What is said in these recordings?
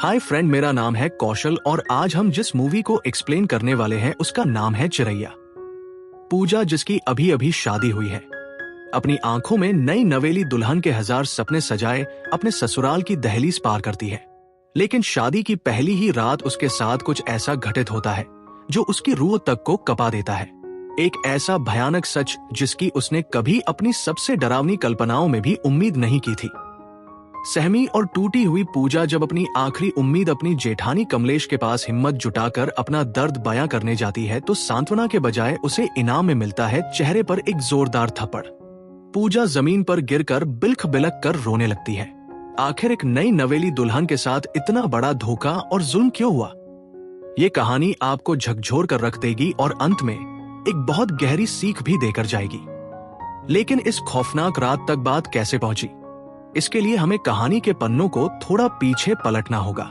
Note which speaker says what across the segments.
Speaker 1: Hi friend, मेरा नाम है कौशल और आज हम जिस मूवी को एक्सप्लेन करने वाले हैं उसका नाम है चिरैया। पूजा, जिसकी अभी अभी शादी हुई है, अपनी आंखों में नई नवेली दुल्हन के हजार सपने सजाए अपने ससुराल की दहलीज पार करती है। लेकिन शादी की पहली ही रात उसके साथ कुछ ऐसा घटित होता है जो उसकी रूह तक को कपा देता है। एक ऐसा भयानक सच जिसकी उसने कभी अपनी सबसे डरावनी कल्पनाओं में भी उम्मीद नहीं की थी। सहमी और टूटी हुई पूजा जब अपनी आखिरी उम्मीद अपनी जेठानी कमलेश के पास हिम्मत जुटाकर अपना दर्द बयां करने जाती है तो सांत्वना के बजाय उसे इनाम में मिलता है चेहरे पर एक जोरदार थप्पड़। पूजा जमीन पर गिरकर बिलख बिलख कर रोने लगती है। आखिर एक नई नवेली दुल्हन के साथ इतना बड़ा धोखा और जुल्म क्यों हुआ? ये कहानी आपको झकझोर कर रख देगी और अंत में एक बहुत गहरी सीख भी देकर जाएगी। लेकिन इस खौफनाक रात तक बात कैसे पहुंची, इसके लिए हमें कहानी के पन्नों को थोड़ा पीछे पलटना होगा।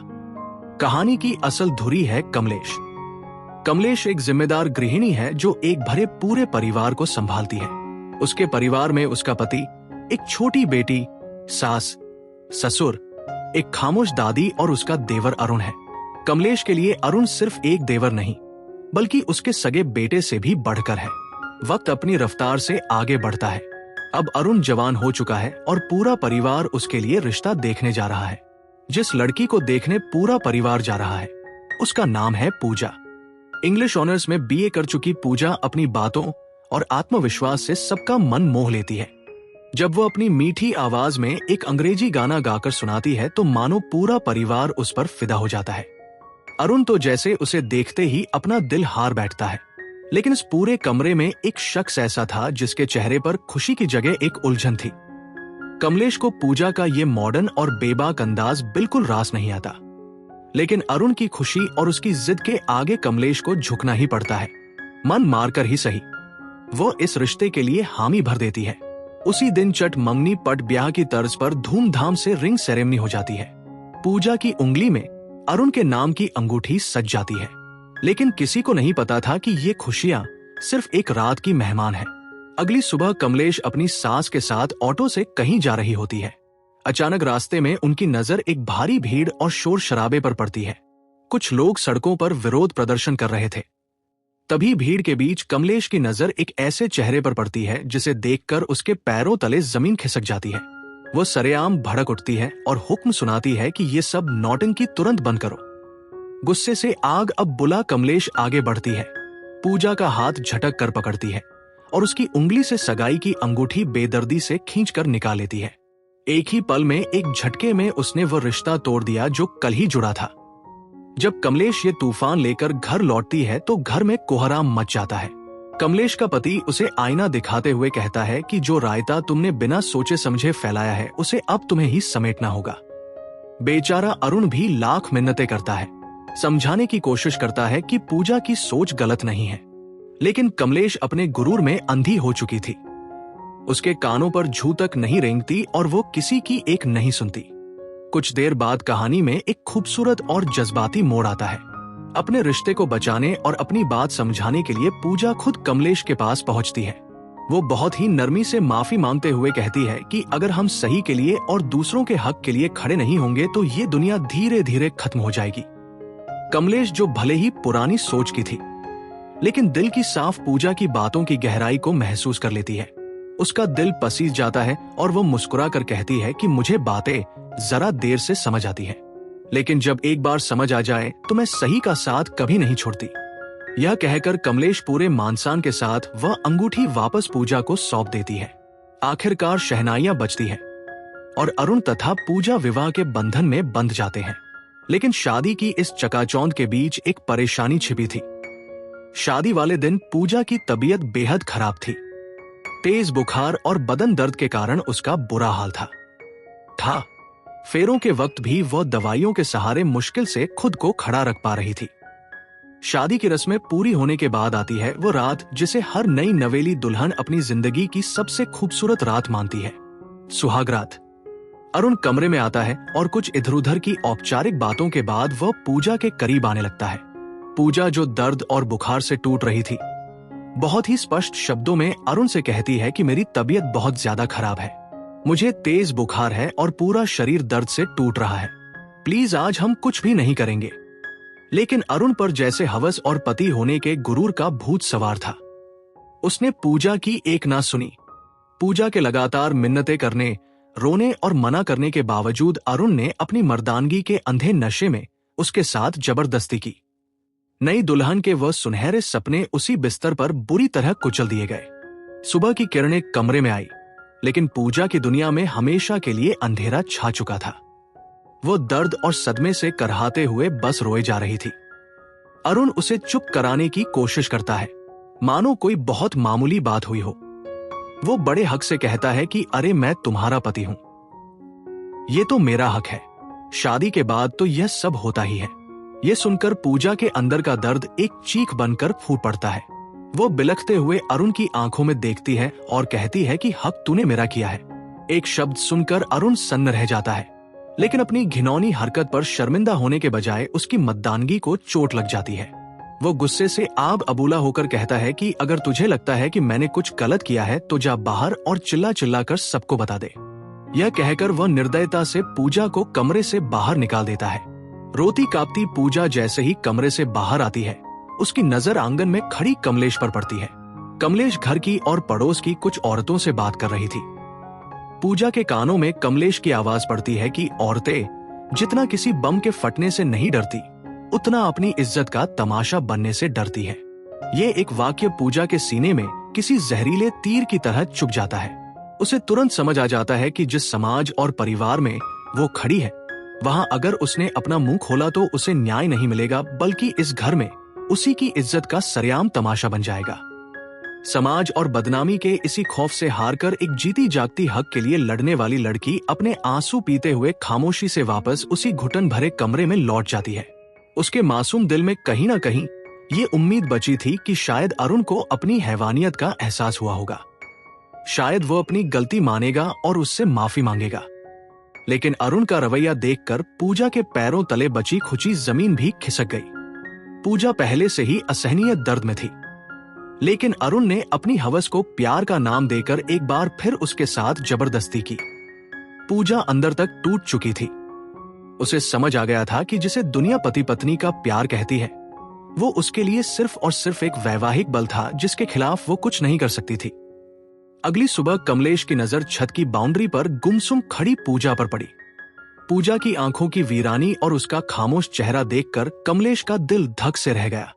Speaker 1: कहानी की असल धुरी है कमलेश। कमलेश एक जिम्मेदार गृहिणी है जो एक भरे पूरे परिवार को संभालती है। उसके परिवार में उसका पति, एक छोटी बेटी, सास, ससुर, एक खामोश दादी और उसका देवर अरुण है। कमलेश के लिए अरुण सिर्फ एक देवर नहीं बल्कि उसके सगे बेटे से भी बढ़कर है। वक्त अपनी रफ्तार से आगे बढ़ता है। अब अरुण जवान हो चुका है और पूरा परिवार उसके लिए रिश्ता देखने जा रहा है। जिस लड़की को देखने पूरा परिवार जा रहा है उसका नाम है पूजा। इंग्लिश ऑनर्स में बीए कर चुकी पूजा अपनी बातों और आत्मविश्वास से सबका मन मोह लेती है। जब वो अपनी मीठी आवाज में एक अंग्रेजी गाना गाकर सुनाती है तो मानो पूरा परिवार उस पर फिदा हो जाता है। अरुण तो जैसे उसे देखते ही अपना दिल हार बैठता है। लेकिन इस पूरे कमरे में एक शख्स ऐसा था जिसके चेहरे पर खुशी की जगह एक उलझन थी। कमलेश को पूजा का ये मॉडर्न और बेबाक अंदाज बिल्कुल रास नहीं आता। लेकिन अरुण की खुशी और उसकी जिद के आगे कमलेश को झुकना ही पड़ता है। मन मारकर ही सही, वो इस रिश्ते के लिए हामी भर देती है। उसी दिन चट मंगनी पट ब्याह की तर्ज पर धूमधाम से रिंग सेरेमनी हो जाती है। पूजा की उंगली में अरुण के नाम की अंगूठी सज जाती है। लेकिन किसी को नहीं पता था कि ये खुशियां सिर्फ एक रात की मेहमान है। अगली सुबह कमलेश अपनी सास के साथ ऑटो से कहीं जा रही होती है। अचानक रास्ते में उनकी नजर एक भारी भीड़ और शोर शराबे पर पड़ती है। कुछ लोग सड़कों पर विरोध प्रदर्शन कर रहे थे। तभी भीड़ के बीच कमलेश की नजर एक ऐसे चेहरे पर पड़ती है जिसे देखकर उसके पैरों तले जमीन खिसक जाती है। वो सरेआम भड़क उठती है और हुक्म सुनाती है कि ये सब नौटंकी तुरंत बंद करो। गुस्से से आग अब बुला कमलेश आगे बढ़ती है। पूजा का हाथ झटक कर पकड़ती है और उसकी उंगली से सगाई की अंगूठी बेदर्दी से खींचकर निकाल लेती है। एक ही पल में, एक झटके में उसने वो रिश्ता तोड़ दिया जो कल ही जुड़ा था। जब कमलेश ये तूफान लेकर घर लौटती है तो घर में कोहराम मच जाता है। कमलेश का पति उसे आईना दिखाते हुए कहता है कि जो रायता तुमने बिना सोचे समझे फैलाया है उसे अब तुम्हें ही समेटना होगा। बेचारा अरुण भी लाख मिन्नतें करता है, समझाने की कोशिश करता है कि पूजा की सोच गलत नहीं है। लेकिन कमलेश अपने गुरूर में अंधी हो चुकी थी। उसके कानों पर जू तक नहीं रेंगती और वो किसी की एक नहीं सुनती। कुछ देर बाद कहानी में एक खूबसूरत और जज्बाती मोड़ आता है। अपने रिश्ते को बचाने और अपनी बात समझाने के लिए पूजा खुद कमलेश के पास पहुंचती है। वो बहुत ही नरमी से माफी मांगते हुए कहती है कि अगर हम सही के लिए और दूसरों के हक के लिए खड़े नहीं होंगे तो ये दुनिया धीरे धीरे खत्म हो जाएगी। कमलेश, जो भले ही पुरानी सोच की थी लेकिन दिल की साफ पूजा की बातों की गहराई को महसूस कर लेती है। उसका दिल पसीज जाता है और वो मुस्कुरा कर कहती है कि मुझे बातें जरा देर से समझ आती हैं, लेकिन जब एक बार समझ आ जाए तो मैं सही का साथ कभी नहीं छोड़ती। यह कहकर कमलेश पूरे मानसान के साथ वह अंगूठी वापस पूजा को सौंप देती है। आखिरकार शहनाइयां बजती है और अरुण तथा पूजा विवाह के बंधन में बंध जाते हैं। लेकिन शादी की इस चकाचौंध के बीच एक परेशानी छिपी थी। शादी वाले दिन पूजा की तबीयत बेहद खराब थी। तेज बुखार और बदन दर्द के कारण उसका बुरा हाल था। फेरों के वक्त भी वह दवाइयों के सहारे मुश्किल से खुद को खड़ा रख पा रही थी। शादी की रस्में पूरी होने के बाद आती है वो रात जिसे हर नई नवेली दुल्हन अपनी जिंदगी की सबसे खूबसूरत रात मानती है, सुहाग रात। अरुण कमरे में आता है और कुछ इधर उधर की औपचारिक बातों के बाद वह पूजा के करीब आने लगता है। पूजा, जो दर्द और बुखार से टूट रही थी, बहुत ही स्पष्ट शब्दों में अरुण से कहती है कि मेरी तबीयत बहुत ज्यादा खराब है, मुझे तेज बुखार है और पूरा शरीर दर्द से टूट रहा है। प्लीज आज हम कुछ भी नहीं करेंगे। लेकिन अरुण पर जैसे हवस और पति होने के गुरूर का भूत सवार था। उसने पूजा की एक ना सुनी। पूजा के लगातार मिन्नतें करने, रोने और मना करने के बावजूद अरुण ने अपनी मर्दानगी के अंधे नशे में उसके साथ जबरदस्ती की। नई दुल्हन के वह सुनहरे सपने उसी बिस्तर पर बुरी तरह कुचल दिए गए। सुबह की किरणें कमरे में आई, लेकिन पूजा की दुनिया में हमेशा के लिए अंधेरा छा चुका था। वो दर्द और सदमे से करहाते हुए बस रोए जा रही थी। अरुण उसे चुप कराने की कोशिश करता है, मानो कोई बहुत मामूली बात हुई हो। वो बड़े हक से कहता है कि अरे मैं तुम्हारा पति हूं, ये तो मेरा हक है, शादी के बाद तो यह सब होता ही है। यह सुनकर पूजा के अंदर का दर्द एक चीख बनकर फूट पड़ता है। वो बिलखते हुए अरुण की आंखों में देखती है और कहती है कि हक तूने मेरा किया है। एक शब्द सुनकर अरुण सन्न रह जाता है, लेकिन अपनी घिनौनी हरकत पर शर्मिंदा होने के बजाय उसकी मर्दानगी को चोट लग जाती है। वो गुस्से से आब अबूला होकर कहता है कि अगर तुझे लगता है कि मैंने कुछ गलत किया है तो जा बाहर और चिल्ला चिल्ला कर सबको बता दे। यह कहकर वह निर्दयता से पूजा को कमरे से बाहर निकाल देता है। रोती कांपती पूजा जैसे ही कमरे से बाहर आती है, उसकी नजर आंगन में खड़ी कमलेश पर पड़ती है। कमलेश घर की और पड़ोस की कुछ औरतों से बात कर रही थी। पूजा के कानों में कमलेश की आवाज पड़ती है कि औरतें जितना किसी बम के फटने से नहीं डरती, उतना अपनी इज्जत का तमाशा बनने से डरती है। ये एक वाक्य पूजा के सीने में किसी जहरीले तीर की तरह चुभ जाता है। उसे तुरंत समझ आ जाता है कि जिस समाज और परिवार में वो खड़ी है, वहां अगर उसने अपना मुंह खोला तो उसे न्याय नहीं मिलेगा, बल्कि इस घर में उसी की इज्जत का सरेआम तमाशा बन जाएगा। समाज और बदनामी के इसी खौफ से हारकर एक जीती जागती हक के लिए लड़ने वाली लड़की अपने आंसू पीते हुए खामोशी से वापस उसी घुटन भरे कमरे में लौट जाती है। उसके मासूम दिल में कहीं ना कहीं ये उम्मीद बची थी कि शायद अरुण को अपनी हैवानियत का एहसास हुआ होगा। शायद वो अपनी गलती मानेगा और उससे माफी मांगेगा। लेकिन अरुण का रवैया देखकर पूजा के पैरों तले बची खुची जमीन भी खिसक गई। पूजा पहले से ही असहनीय दर्द में थी, लेकिन अरुण ने अपनी हवस को प्यार का नाम देकर एक बार फिर उसके साथ जबरदस्ती की। पूजा अंदर तक टूट चुकी थी। उसे समझ आ गया था कि जिसे दुनिया पति पत्नी का प्यार कहती है, वो उसके लिए सिर्फ और सिर्फ एक वैवाहिक बल था जिसके खिलाफ वो कुछ नहीं कर सकती थी। अगली सुबह कमलेश की नजर छत की बाउंड्री पर गुमसुम खड़ी पूजा पर पड़ी। पूजा की आंखों की वीरानी और उसका खामोश चेहरा देखकर कमलेश का दिल धक से रह गया।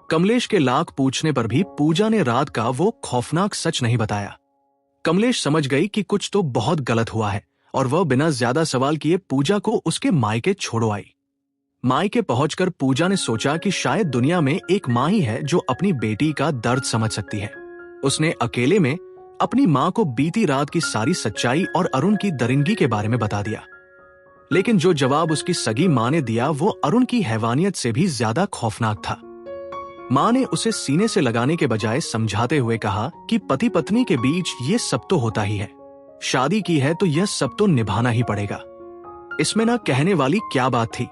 Speaker 1: कमलेश के लाख पूछने पर भी पूजा ने रात का वो खौफनाक सच नहीं बताया। कमलेश समझ गई कि कुछ तो बहुत गलत हुआ है और वह बिना ज्यादा सवाल किए पूजा को उसके मायके छोड़ो आई। मायके पहुंचकर पूजा ने सोचा कि शायद दुनिया में एक मां ही है जो अपनी बेटी का दर्द समझ सकती है। उसने अकेले में अपनी मां को बीती रात की सारी सच्चाई और अरुण की दरिंदगी के बारे में बता दिया। लेकिन जो जवाब उसकी सगी मां ने दिया वो अरुण की हैवानियत से भी ज्यादा खौफनाक था। मां ने उसे सीने से लगाने के बजाय समझाते हुए कहा कि पति पत्नी के बीच ये सब तो होता ही है, शादी की है तो यह सब तो निभाना ही पड़ेगा। इसमें ना कहने वाली क्या बात थी।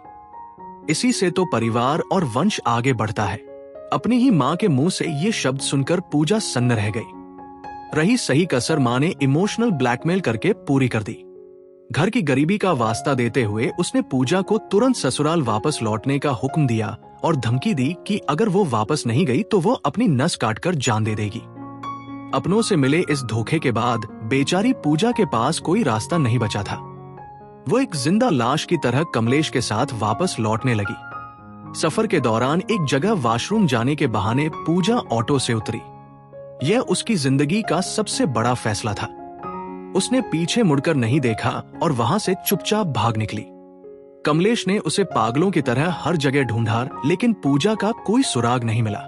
Speaker 1: इसी से तो परिवार और वंश आगे बढ़ता है। अपनी ही मां के मुंह से ये शब्द सुनकर पूजा सन्न रह गई। रही सही कसर मां ने इमोशनल ब्लैकमेल करके पूरी कर दी। घर की गरीबी का वास्ता देते हुए उसने पूजा को तुरंत ससुराल वापस लौटने का हुक्म दिया और धमकी दी कि अगर वो वापस नहीं गई तो वो अपनी नस काटकर जान दे देगी। अपनों से मिले इस धोखे के बाद बेचारी पूजा के पास कोई रास्ता नहीं बचा था। वो एक जिंदा लाश की तरह कमलेश के साथ वापस लौटने लगी। सफर के दौरान एक जगह वॉशरूम जाने के बहाने पूजा ऑटो से उतरी। यह उसकी जिंदगी का सबसे बड़ा फैसला था। उसने पीछे मुड़कर नहीं देखा और वहां से चुपचाप भाग निकली। कमलेश ने उसे पागलों की तरह हर जगह ढूंढा, लेकिन पूजा का कोई सुराग नहीं मिला।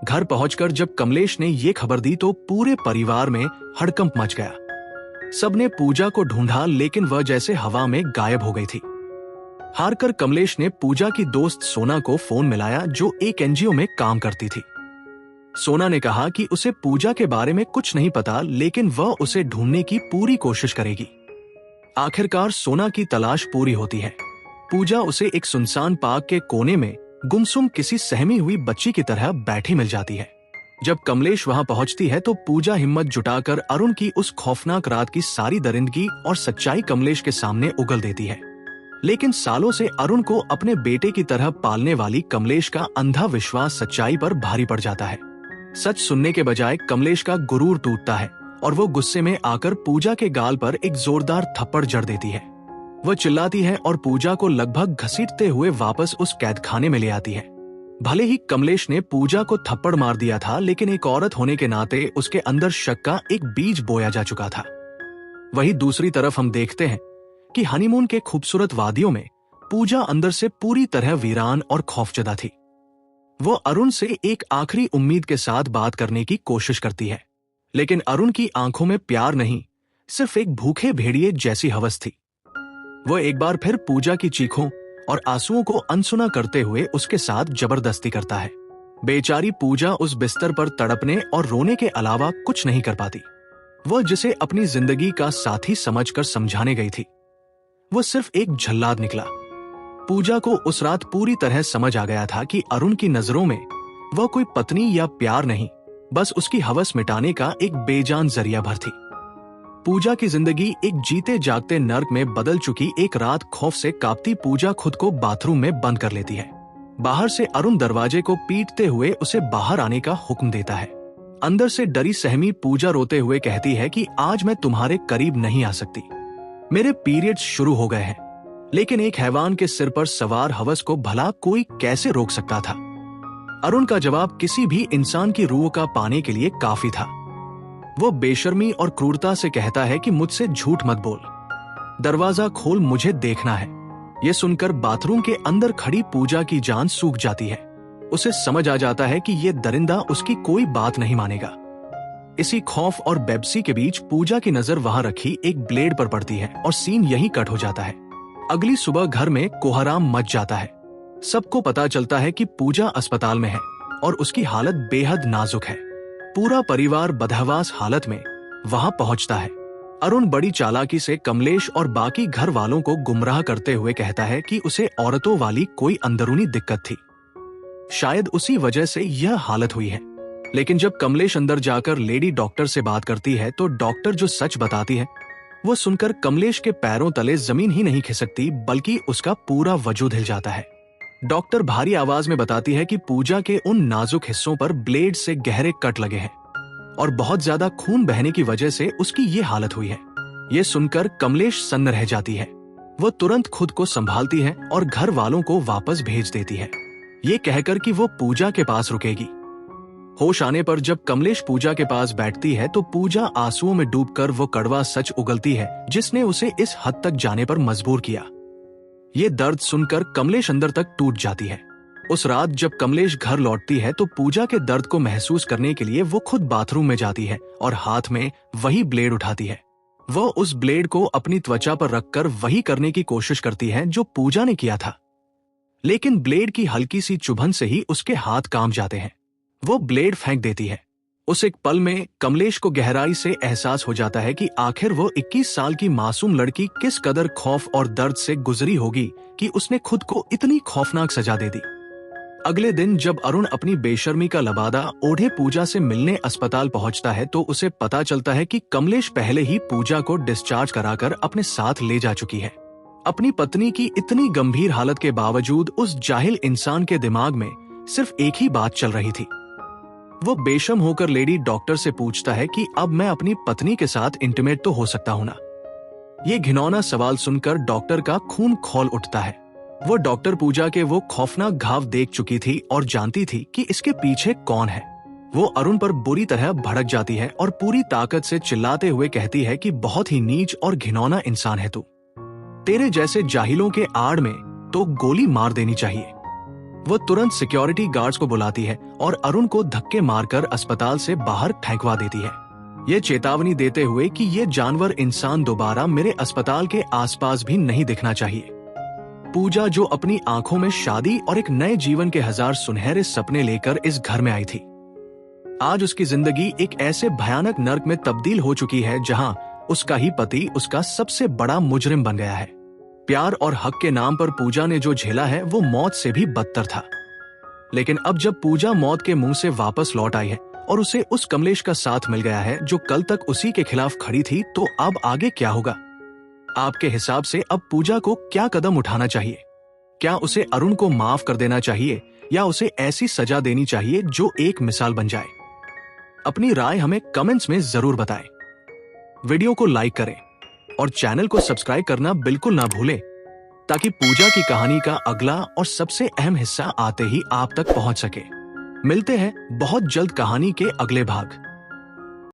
Speaker 1: घर पहुंचकर जब कमलेश ने ये खबर दी तो पूरे परिवार में हड़कंप मच गया। सबने पूजा को ढूंढा, लेकिन वह जैसे हवा में गायब हो गई थी। हारकर कमलेश ने पूजा की दोस्त सोना को फोन मिलाया, जो एक एनजीओ में काम करती थी। सोना ने कहा कि उसे पूजा के बारे में कुछ नहीं पता, लेकिन वह उसे ढूंढने की पूरी कोशिश करेगी। आखिरकार सोना की तलाश पूरी होती है। पूजा उसे एक सुनसान पार्क के कोने में गुमसुम किसी सहमी हुई बच्ची की तरह बैठी मिल जाती है। जब कमलेश वहां पहुंचती है तो पूजा हिम्मत जुटाकर अरुण की उस खौफनाक रात की सारी दरिंदगी और सच्चाई कमलेश के सामने उगल देती है। लेकिन सालों से अरुण को अपने बेटे की तरह पालने वाली कमलेश का अंधा विश्वास सच्चाई पर भारी पड़ जाता है। सच सुनने के बजाय कमलेश का गुरूर टूटता है और वो गुस्से में आकर पूजा के गाल पर एक जोरदार थप्पड़ जड़ देती है। वह चिल्लाती है और पूजा को लगभग घसीटते हुए वापस उस कैदखाने में ले आती है। भले ही कमलेश ने पूजा को थप्पड़ मार दिया था, लेकिन एक औरत होने के नाते उसके अंदर शक का एक बीज बोया जा चुका था। वहीं दूसरी तरफ हम देखते हैं कि हनीमून के खूबसूरत वादियों में पूजा अंदर से पूरी तरह वीरान और खौफजदा थी। वो अरुण से एक आखिरी उम्मीद के साथ बात करने की कोशिश करती है, लेकिन अरुण की आंखों में प्यार नहीं, सिर्फ एक भूखे भेड़िए जैसी हवस थी। वो एक बार फिर पूजा की चीखों और आंसुओं को अनसुना करते हुए उसके साथ जबरदस्ती करता है। बेचारी पूजा उस बिस्तर पर तड़पने और रोने के अलावा कुछ नहीं कर पाती। वह जिसे अपनी जिंदगी का साथी समझकर समझाने गई थी, वो सिर्फ एक झल्लाद निकला। पूजा को उस रात पूरी तरह समझ आ गया था कि अरुण की नजरों में वह कोई पत्नी या प्यार नहीं, बस उसकी हवस मिटाने का एक बेजान जरिया भर थी। पूजा की जिंदगी एक जीते जागते नर्क में बदल चुकी एक रात खौफ से कांपती पूजा खुद को बाथरूम में बंद कर लेती है। बाहर से अरुण दरवाजे को पीटते हुए उसे बाहर आने का हुक्म देता है। अंदर से डरी सहमी पूजा रोते हुए कहती है कि आज मैं तुम्हारे करीब नहीं आ सकती, मेरे पीरियड्स शुरू हो गए हैं। लेकिन एक हैवान के सिर पर सवार हवस को भला कोई कैसे रोक सकता था? अरुण का जवाब किसी भी इंसान की रूह का पाने के लिए काफी था। वो बेशर्मी और क्रूरता से कहता है कि मुझसे झूठ मत बोल, दरवाजा खोल, मुझे देखना है। ये सुनकर बाथरूम के अंदर खड़ी पूजा की जान सूख जाती है। उसे समझ आ जाता है कि ये दरिंदा उसकी कोई बात नहीं मानेगा। इसी खौफ और बेबसी के बीच पूजा की नजर वहां रखी एक ब्लेड पर पड़ती है और सीन यहीं कट हो जाता है। अगली सुबह घर में कोहराम मच जाता है। सबको पता चलता है कि पूजा अस्पताल में है और उसकी हालत बेहद नाजुक है। पूरा परिवार बदहवास हालत में वहां पहुंचता है। अरुण बड़ी चालाकी से कमलेश और बाकी घर वालों को गुमराह करते हुए कहता है कि उसे औरतों वाली कोई अंदरूनी दिक्कत थी, शायद उसी वजह से यह हालत हुई है। लेकिन जब कमलेश अंदर जाकर लेडी डॉक्टर से बात करती है तो डॉक्टर जो सच बताती है वो सुनकर कमलेश के पैरों तले जमीन ही नहीं खिसकती, बल्कि उसका पूरा वजूद हिल जाता है। डॉक्टर भारी आवाज में बताती है कि पूजा के उन नाजुक हिस्सों पर ब्लेड से गहरे कट लगे हैं और बहुत ज्यादा खून बहने की वजह से उसकी ये हालत हुई है। ये सुनकर कमलेश सन्न रह जाती है। वो तुरंत खुद को संभालती है और घर वालों को वापस भेज देती है, ये कहकर कि वो पूजा के पास रुकेगी। होश आने पर जब कमलेश पूजा के पास बैठती है तो पूजा आंसुओं में डूबकर वो कड़वा सच उगलती है जिसने उसे इस हद तक जाने पर मजबूर किया। ये दर्द सुनकर कमलेश अंदर तक टूट जाती है। उस रात जब कमलेश घर लौटती है तो पूजा के दर्द को महसूस करने के लिए वो खुद बाथरूम में जाती है और हाथ में वही ब्लेड उठाती है। वो उस ब्लेड को अपनी त्वचा पर रखकर वही करने की कोशिश करती है जो पूजा ने किया था, लेकिन ब्लेड की हल्की सी चुभन से ही उसके हाथ कांप जाते हैं। वो ब्लेड फेंक देती है। उस एक पल में कमलेश को गहराई से एहसास हो जाता है कि आखिर वो 21 साल की मासूम लड़की किस कदर खौफ और दर्द से गुजरी होगी कि उसने खुद को इतनी खौफनाक सजा दे दी। अगले दिन जब अरुण अपनी बेशर्मी का लबादा ओढ़े पूजा से मिलने अस्पताल पहुंचता है तो उसे पता चलता है कि कमलेश पहले ही पूजा को डिस्चार्ज कराकर अपने साथ ले जा चुकी है। अपनी पत्नी की इतनी गंभीर हालत के बावजूद उस जाहिल इंसान के दिमाग में सिर्फ एक ही बात चल रही थी। वो बेशर्म होकर लेडी डॉक्टर से पूछता है कि अब मैं अपनी पत्नी के साथ इंटीमेट तो हो सकता हूं ना? ये घिनौना सवाल सुनकर डॉक्टर का खून खौल उठता है। वो डॉक्टर पूजा के वो खौफनाक घाव देख चुकी थी और जानती थी कि इसके पीछे कौन है। वो अरुण पर बुरी तरह भड़क जाती है और पूरी ताकत से चिल्लाते हुए कहती है कि बहुत ही नीच और घिनौना इंसान है तू। तेरे जैसे जाहिलों के आड़ में तो गोली मार देनी चाहिए। वो तुरंत सिक्योरिटी गार्ड्स को बुलाती है और अरुण को धक्के मारकर अस्पताल से बाहर फेंकवा देती है, ये चेतावनी देते हुए कि ये जानवर इंसान दोबारा मेरे अस्पताल के आसपास भी नहीं दिखना चाहिए। पूजा जो अपनी आंखों में शादी और एक नए जीवन के 1000 सुनहरे सपने लेकर इस घर में आई थी, आज उसकी जिंदगी एक ऐसे भयानक नर्क में तब्दील हो चुकी है जहां उसका ही पति उसका सबसे बड़ा मुजरिम बन गया है। प्यार और हक के नाम पर पूजा ने जो झेला है वो मौत से भी बदतर था। लेकिन अब जब पूजा मौत के मुंह से वापस लौट आई है और उसे उस कमलेश का साथ मिल गया है जो कल तक उसी के खिलाफ खड़ी थी, तो अब आगे क्या होगा? आपके हिसाब से अब पूजा को क्या कदम उठाना चाहिए? क्या उसे अरुण को माफ कर देना चाहिए या उसे ऐसी सजा देनी चाहिए जो एक मिसाल बन जाए? अपनी राय हमें कमेंट्स में जरूर बताएं। वीडियो को लाइक करें और चैनल को सब्सक्राइब करना बिल्कुल ना भूलें, ताकि पूजा की कहानी का अगला और सबसे अहम हिस्सा आते ही आप तक पहुंच सके। मिलते हैं बहुत जल्द कहानी के अगले भाग।